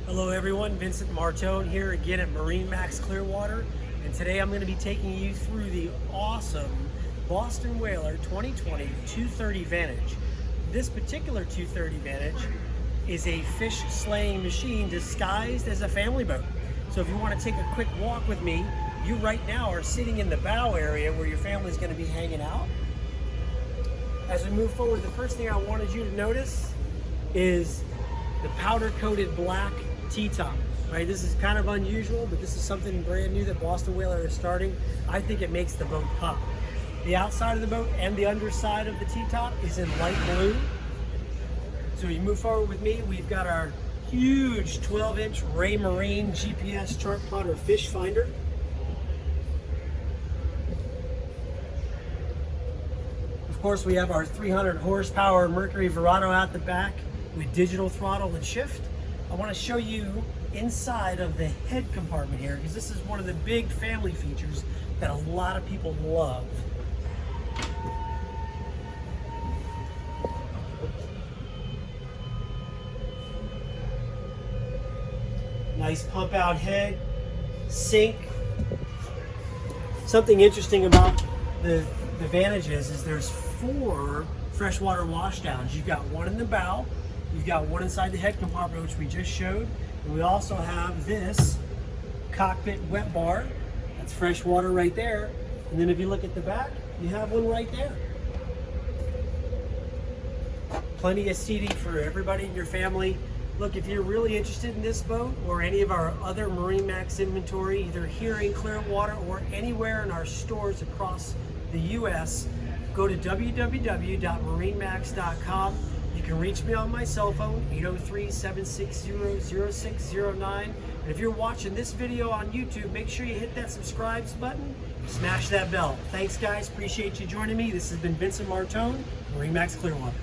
Hello everyone, Vincent Martone here again at MarineMax Clearwater, and today I'm going to be taking you through the awesome Boston Whaler 2020 230 Vantage. This particular 230 Vantage is a fish slaying machine disguised as a family boat. So if you want to take a quick walk with me, you right now are sitting in the bow area where your family is going to be hanging out. As we move forward, the first thing I wanted you to notice is the powder coated black T-top, right? This is kind of unusual, but this is something brand new that Boston Whaler is starting. I think it makes the boat pop. The outside of the boat and the underside of the T-top is in light blue. So you move forward with me, we've got our huge 12-inch Ray Marine GPS chart plotter fish finder. Of course, we have our 300 horsepower Mercury Verado out the back with digital throttle and shift. I want to show you inside of the head compartment here, because this is one of the big family features that a lot of people love. Nice pump out head, sink. Something interesting about the Vantages is there's 4 freshwater washdowns. You've got one in the bow, you've got one inside the head compartment, which we just showed, and we also have this cockpit wet bar. That's fresh water right there. And then if you look at the back, you have one right there. Plenty of seating for everybody in your family. Look, if you're really interested in this boat or any of our other MarineMax inventory, either here in Clearwater or anywhere in our stores across the US, go to www.marinemax.com. You can reach me on my cell phone, 803-760-0609. And if you're watching this video on YouTube, make sure you hit that subscribe button, smash that bell. Thanks guys, appreciate you joining me. This has been Vincent Martone, MarineMax Clearwater.